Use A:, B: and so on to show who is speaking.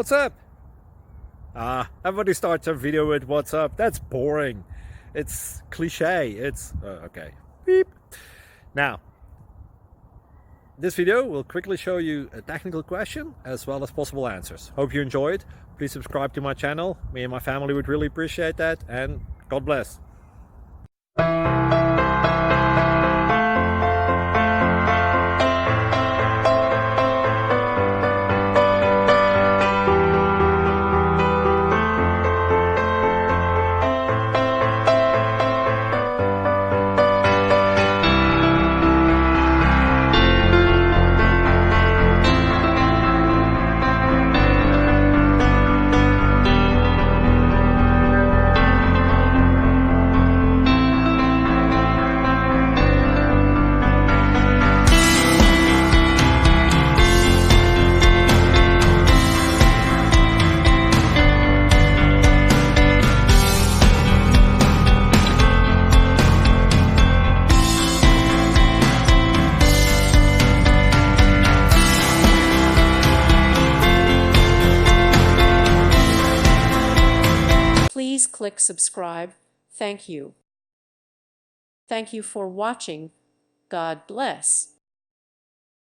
A: What's up? Everybody starts a video with what's up. That's boring. It's cliche. It's okay. Beep. Now, this video will quickly show you a technical question as well as possible answers. Hope you enjoyed. Please subscribe to my channel. Me and my family would really appreciate that, and God bless.
B: Please click subscribe. Thank you. Thank you for watching. God bless.